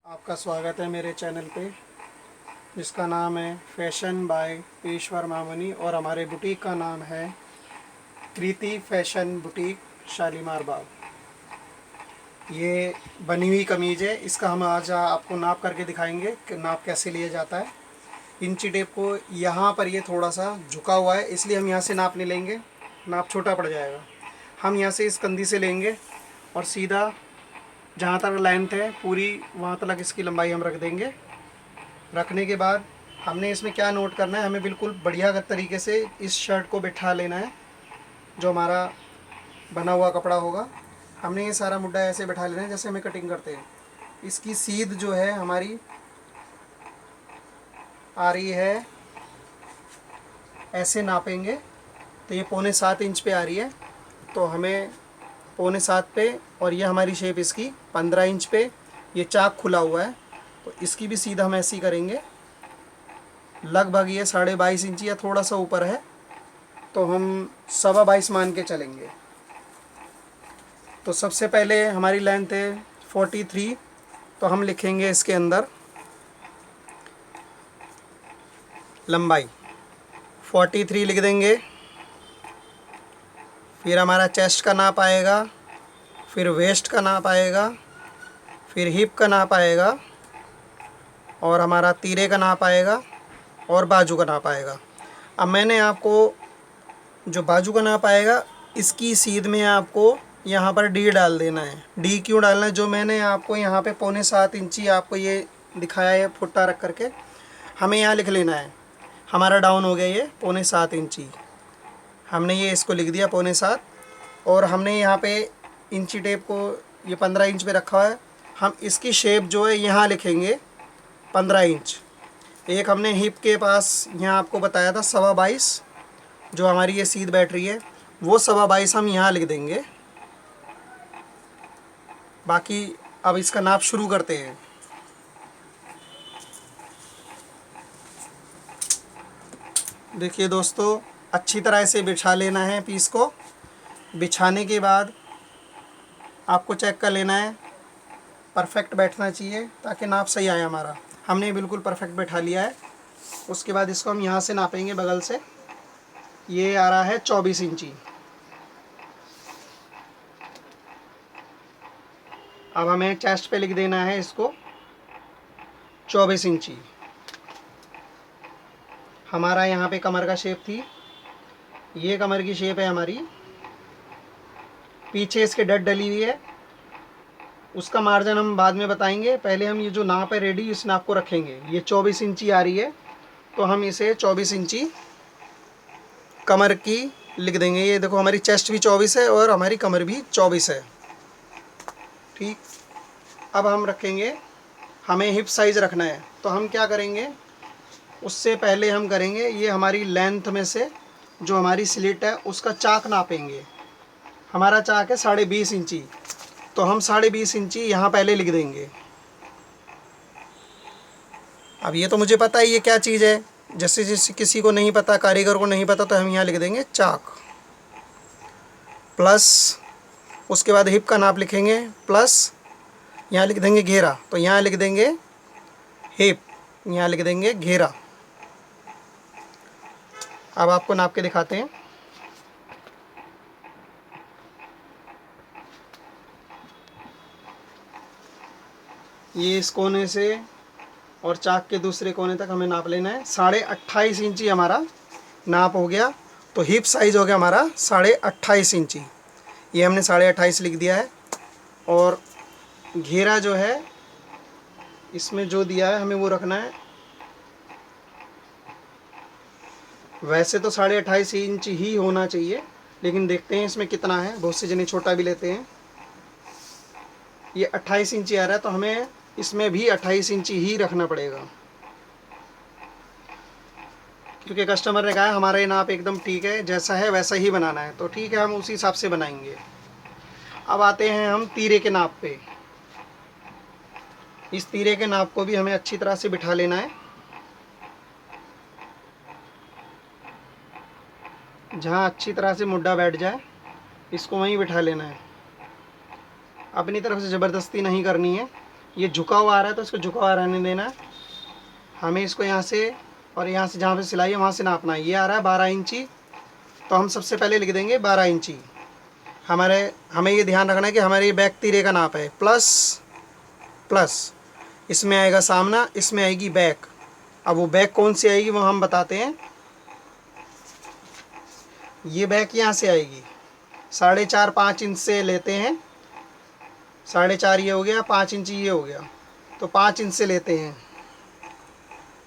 आपका स्वागत है मेरे चैनल पे, जिसका नाम है फैशन बाय ईश्वर मामनी और हमारे बुटीक का नाम है कृति फैशन बुटीक, शालीमार बाग। ये बनी हुई कमीज़ है। इसका हम आज आपको नाप करके दिखाएंगे कि नाप कैसे लिया जाता है। इंची टेप को यहाँ पर ये थोड़ा सा झुका हुआ है, इसलिए हम यहाँ से नाप नहीं लेंगे, नाप छोटा पड़ जाएगा। हम यहाँ से इस कंधी से लेंगे और सीधा जहाँ तक लेंथ है पूरी वहाँ तक इसकी लंबाई हम रख देंगे। रखने के बाद हमने इसमें क्या नोट करना है, हमें बिल्कुल बढ़िया तरीके से इस शर्ट को बिठा लेना है। जो हमारा बना हुआ कपड़ा होगा, हमने ये सारा मुड्डा ऐसे बिठा लेना है जैसे हमें कटिंग करते हैं। इसकी सीध जो है हमारी आ रही है, ऐसे नापेंगे तो ये 6.25 इंच पे आ रही है, तो हमें 6.25 पे, और ये हमारी शेप इसकी 15 इंच पे। ये चाक खुला हुआ है तो इसकी भी सीधा हम ऐसी करेंगे। लगभग ये 22.5 इंच या थोड़ा सा ऊपर है, तो हम 22.25 मान के चलेंगे। तो सबसे पहले हमारी लेंथ है 43, तो हम लिखेंगे इसके अंदर लंबाई 43 लिख देंगे। फिर हमारा चेस्ट का नाप आएगा, फिर वेस्ट का नाप आएगा, फिर हिप का नाप आएगा, और हमारा तीरे का नाप आएगा, और बाजू का नाप आएगा। अब मैंने आपको जो बाजू का नाप आएगा, इसकी सीध में आपको यहाँ पर डी डाल देना है। डी क्यों डालना है? जो मैंने आपको यहाँ पे 6.25 इंची आपको ये दिखाया है फुट्टा रख करके, हमें यहाँ लिख लेना है। हमारा डाउन हो गया ये 6.25 इंची, हमने ये इसको लिख दिया 6.25, और हमने यहाँ पे इंची टेप को ये 15 इंच पे रखा है। हम इसकी शेप जो है यहाँ लिखेंगे 15 इंच। एक हमने हिप के पास यहाँ आपको बताया था 22.25, जो हमारी ये सीध बैठ रही है, वो 22.25 हम यहाँ लिख देंगे। बाकी अब इसका नाप शुरू करते हैं। देखिए दोस्तों, अच्छी तरह से बिछा लेना है पीस को। बिछाने के बाद आपको चेक कर लेना है, परफेक्ट बैठना चाहिए ताकि नाप सही आए हमारा। हमने बिल्कुल परफेक्ट बैठा लिया है। उसके बाद इसको हम यहाँ से नापेंगे बगल से। ये आ रहा है 24 इंची। अब हमें चेस्ट पे लिख देना है इसको 24 इंची। हमारा यहाँ पे कमर का शेप थी, ये कमर की शेप है हमारी। पीछे इसके डट डली हुई है, उसका मार्जिन हम बाद में बताएंगे। पहले हम ये जो नाप है रेडी, इस नाप को रखेंगे। ये 24 इंची आ रही है, तो हम इसे 24 इंची कमर की लिख देंगे। ये देखो, हमारी चेस्ट भी 24 है और हमारी कमर भी 24 है। ठीक, अब हम रखेंगे, हमें हिप साइज़ रखना है, तो हम क्या करेंगे, उससे पहले हम करेंगे ये हमारी लेंथ में से जो हमारी स्लिट है उसका चाक नापेंगे। हमारा चाक है 20.5 इंची, तो हम 20.5 इंची यहाँ पहले लिख देंगे। अब ये तो मुझे पता है ये क्या चीज़ है, जैसे जैसे किसी को नहीं पता, कारीगर को नहीं पता, तो हम यहाँ लिख देंगे चाक, प्लस उसके बाद हिप का नाप लिखेंगे, प्लस यहाँ लिख देंगे घेरा, तो यहाँ लिख देंगे हिप, यहाँ लिख देंगे घेरा। अब आपको नाप के दिखाते हैं। ये इस कोने से और चाक के दूसरे कोने तक हमें नाप लेना है। 28.5 इंची हमारा नाप हो गया, तो हिप साइज़ हो गया हमारा 28.5 इंची। ये हमने 28.5 लिख दिया है। और घेरा जो है इसमें जो दिया है हमें वो रखना है। वैसे तो 28.5 इंच ही होना चाहिए, लेकिन देखते हैं इसमें कितना है। बहुत से जने छोटा भी लेते हैं। ये 28 इंची आ रहा है, तो हमें इसमें भी 28 इंची ही रखना पड़ेगा, क्योंकि कस्टमर ने कहा है हमारा ये नाप एकदम ठीक है, जैसा है वैसा ही बनाना है। तो ठीक है, हम उसी हिसाब से बनाएंगे। अब आते हैं हम तीरे के नाप पे। इस तीरे के नाप को भी हमें अच्छी तरह से बिठा लेना है। जहाँ अच्छी तरह से मुड्डा बैठ जाए, इसको वहीं बिठा लेना है। अपनी तरफ से ज़बरदस्ती नहीं करनी है, ये झुका हुआ आ रहा है तो इसको झुका हुआ रहने देना है। हमें इसको यहाँ से और यहाँ से जहाँ पे सिलाई है वहाँ से नापना है। ये आ रहा है 12 इंची, तो हम सबसे पहले लिख देंगे 12 इंची। हमें ये ध्यान रखना है कि हमारे ये बैक तीरे का नाप है, प्लस प्लस इसमें आएगा सामना, इसमें आएगी बैक। अब वो बैक कौन सी आएगी वो हम बताते हैं। ये बैक यहाँ से आएगी 4.5 5 इंच से लेते हैं। 4.5 ये हो गया, 5 इंच ये हो गया, तो 5 इंच से लेते हैं।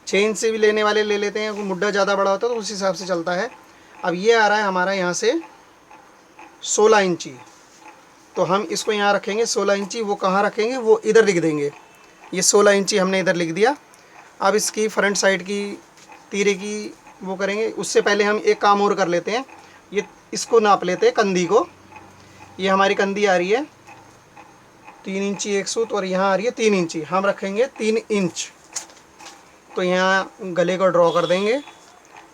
6 इंच से भी लेने वाले ले लेते हैं, मुड्ढा ज़्यादा बड़ा होता है तो उस हिसाब से चलता है। अब ये आ रहा है हमारा यहाँ से 16 इंची, तो हम इसको यहाँ रखेंगे 16 इंची। वो कहाँ रखेंगे, वो इधर लिख देंगे। ये 16 इंची हमने इधर लिख दिया। अब इसकी फ्रंट साइड की तीरे की वो करेंगे। उससे पहले हम एक काम और कर लेते हैं, ये इसको नाप लेते हैं, कंधी को। ये हमारी कंधी आ रही है 3 इंची एक सूत, और यहाँ आ रही है 3 इंची। हम रखेंगे 3 इंच। तो यहाँ गले को ड्रॉ कर देंगे।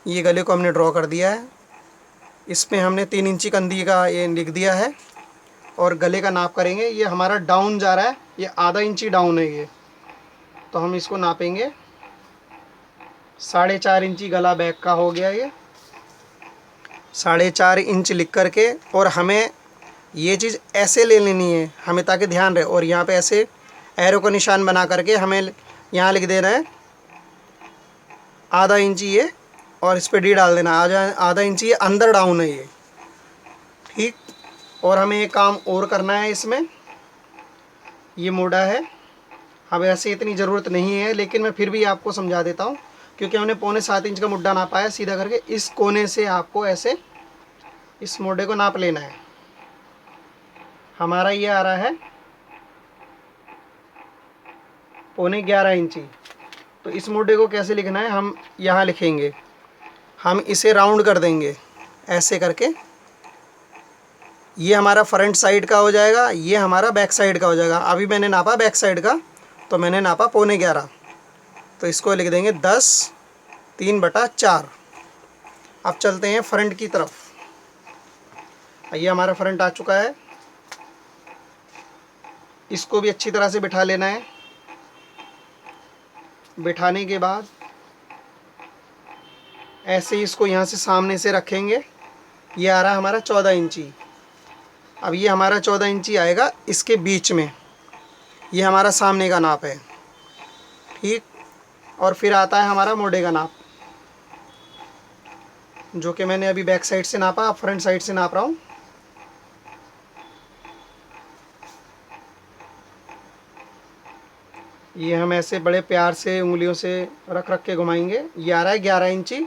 ये गले को हमने ड्रॉ कर दिया है। इसमें हमने 3 इंची कंधी का ये लिख दिया है, और गले का नाप करेंगे। ये हमारा डाउन जा रहा है, ये आधा इंची डाउन है ये, तो हम इसको नापेंगे। 4.5 इंची गला बैक का हो गया ये, 4.5 इंच लिख करके। और हमें ये चीज़ ऐसे ले लेनी है हमें, ताकि ध्यान रहे। और यहाँ पे ऐसे एरो का निशान बना करके हमें यहाँ लिख देना है आधा इंची ये, और इस पर डी डाल देना आधा इंची ये अंदर डाउन है ये, ठीक। और हमें एक काम और करना है इसमें। ये मोड़ा है, अब ऐसे इतनी ज़रूरत नहीं है, लेकिन मैं फिर भी आपको समझा देता हूँ, क्योंकि हमने 6.25 इंच का मुड्ढा नापा है। सीधा करके इस कोने से आपको ऐसे इस मोड़े को नाप लेना है। हमारा ये आ रहा है 11.25 इंची। तो इस मोड़े को कैसे लिखना है, हम यहाँ लिखेंगे। हम इसे राउंड कर देंगे ऐसे करके। ये हमारा फ्रंट साइड का हो जाएगा, ये हमारा बैक साइड का हो जाएगा। अभी मैंने नापा बैक साइड का, तो मैंने नापा 11.25, तो इसको लिख देंगे 10 3/4। अब चलते हैं फ्रंट की तरफ। ये हमारा फ्रंट आ चुका है। इसको भी अच्छी तरह से बिठा लेना है। बिठाने के बाद ऐसे ही इसको यहाँ से सामने से रखेंगे। ये आ रहा है हमारा 14 इंची। अब ये हमारा 14 इंची आएगा इसके बीच में। ये हमारा सामने का नाप है, ठीक। और फिर आता है हमारा मोड़े का नाप, जो कि मैंने अभी बैक साइड से नापा, अब फ्रंट साइड से नाप रहा हूँ। ये हम ऐसे बड़े प्यार से उंगलियों से रख रख के घुमाएंगे। ये आ रहा है 11 इंची,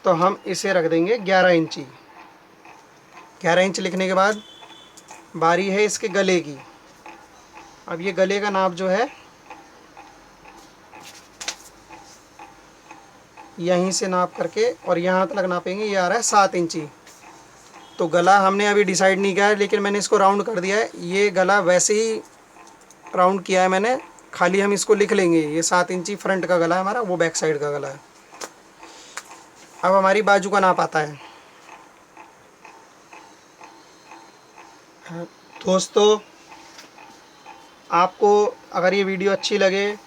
तो हम इसे रख देंगे 11 इंची। 11 इंच लिखने के बाद बारी है इसके गले की। अब ये गले का नाप जो है यहीं से नाप करके और यहाँ तक नापेंगे। ये आ रहा है 7 इंची। तो गला हमने अभी डिसाइड नहीं किया है, लेकिन मैंने इसको राउंड कर दिया है। ये गला वैसे ही राउंड किया है मैंने, खाली हम इसको लिख लेंगे। ये 7 इंची फ्रंट का गला है हमारा, वो बैक साइड का गला है। अब हमारी बाजू का नाप आता है। दोस्तों, आपको अगर ये वीडियो अच्छी लगे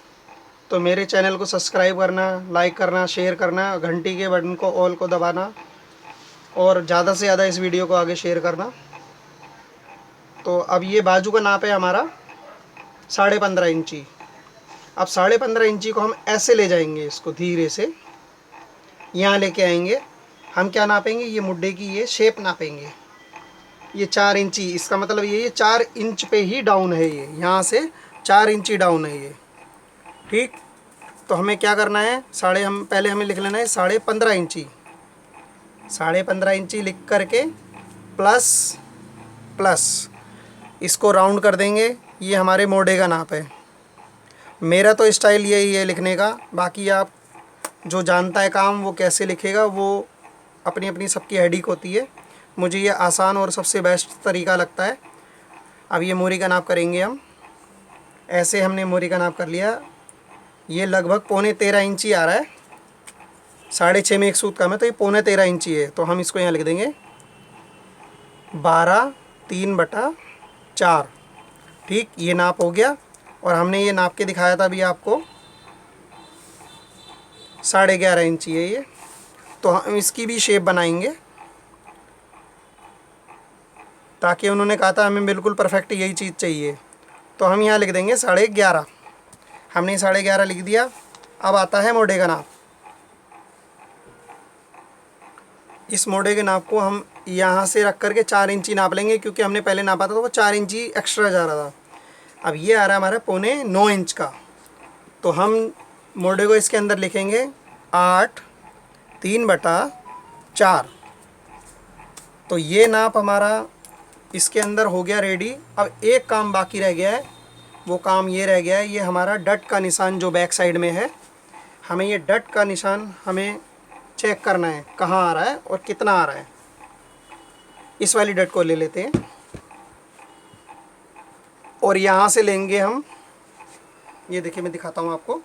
तो मेरे चैनल को सब्सक्राइब करना, लाइक करना, शेयर करना, घंटी के बटन को ऑल को दबाना, और ज़्यादा से ज़्यादा इस वीडियो को आगे शेयर करना। तो अब ये बाजू का नाप है हमारा 15.5 इंची। अब 15.5 इंची को हम ऐसे ले जाएंगे, इसको धीरे से यहाँ लेके आएंगे। हम क्या नापेंगे, ये मुड्ढे की ये शेप नापेंगे। ये 4 इंची, इसका मतलब ये 4 इंच पे ही डाउन है। ये यहाँ से 4 इंची डाउन है ये, ठीक। तो हमें क्या करना है, पहले हमें लिख लेना है 15.5 इंची। 15.5 इंची लिख करके प्लस प्लस इसको राउंड कर देंगे। ये हमारे मोड़े का नाप है। मेरा तो स्टाइल यही है लिखने का, बाकी आप जो जानता है काम वो कैसे लिखेगा, वो अपनी अपनी सबकी हेडिक होती है। मुझे ये आसान और सबसे बेस्ट तरीका लगता है। अब ये मोरी का नाप करेंगे हम। ऐसे हमने मोरी का नाप कर लिया। ये लगभग 13.25 इंची आ रहा है। 6.5 में एक सूत कम है, तो ये 13.25 इंची है। तो हम इसको यहाँ लिख देंगे 12 3/4, ठीक। ये नाप हो गया। और हमने ये नाप के दिखाया था अभी आपको 11.5 इंची है ये। तो हम इसकी भी शेप बनाएंगे, ताकि उन्होंने कहा था हमें बिल्कुल परफेक्ट यही चीज़ चाहिए। तो हम यहाँ लिख देंगे 11.5। हमने 11.5 लिख दिया। अब आता है मोढ़े का नाप। इस मोढ़े के नाप को हम यहाँ से रख करके 4 इंची नाप लेंगे, क्योंकि हमने पहले नापा था तो वो 4 इंची एक्स्ट्रा जा रहा था। अब ये आ रहा है हमारा 9.25 इंच का। तो हम मोढ़े को इसके अंदर लिखेंगे 8 3/4। तो ये नाप हमारा इसके अंदर हो गया रेडी। अब एक काम बाकी रह गया है, वो काम ये रह गया है, ये हमारा डट का निशान जो बैक साइड में है, हमें ये डट का निशान हमें चेक करना है कहाँ आ रहा है और कितना आ रहा है। इस वाली डट को ले लेते हैं और यहाँ से लेंगे हम, ये देखिए मैं दिखाता हूँ आपको,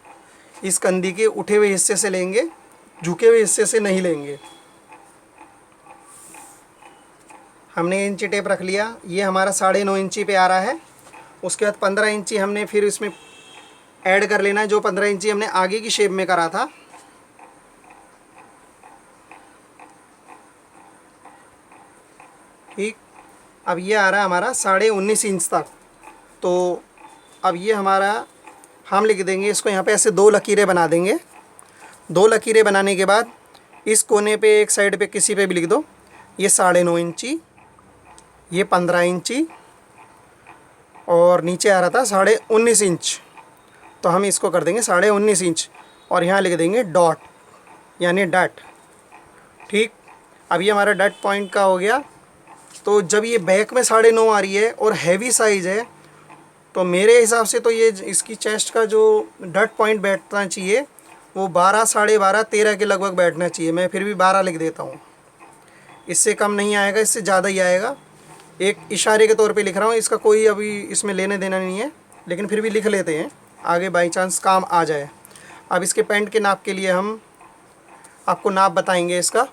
इस कंधी के उठे हुए हिस्से से लेंगे, झुके हुए हिस्से से नहीं लेंगे। हमने इंची टेप रख लिया, ये हमारा 9.5 इंची पे आ रहा है। उसके बाद 15 इंची हमने फिर इसमें ऐड कर लेना है, जो 15 इंची हमने आगे की शेप में करा था। ठीक, अब ये आ रहा है हमारा 19.5 इंच तक। तो अब ये हमारा, हम लिख देंगे इसको यहाँ पे ऐसे 2 लकीरें बना देंगे। 2 लकीरें बनाने के बाद इस कोने पे एक साइड पे किसी पे भी लिख दो, ये 9.5 इंची, ये 15 इंची और नीचे आ रहा था 19.5 इंच। तो हम इसको कर देंगे 19.5 इंच और यहाँ लिख देंगे डॉट यानी डट। ठीक, अब ये हमारा डट पॉइंट का हो गया। तो जब ये बैक में 9.5 आ रही है और हैवी साइज़ है, तो मेरे हिसाब से तो ये इसकी चेस्ट का जो डट पॉइंट बैठना चाहिए वो 12, 12.5, 13 के लगभग बैठना चाहिए। मैं फिर भी 12 लिख देता हूँ, इससे कम नहीं आएगा, इससे ज़्यादा ही आएगा। एक इशारे के तौर पे लिख रहा हूँ, इसका कोई अभी इसमें लेने देना नहीं है, लेकिन फिर भी लिख लेते हैं, आगे बाई चांस काम आ जाए। अब इसके पैंट के नाप के लिए हम आपको नाप बताएंगे इसका।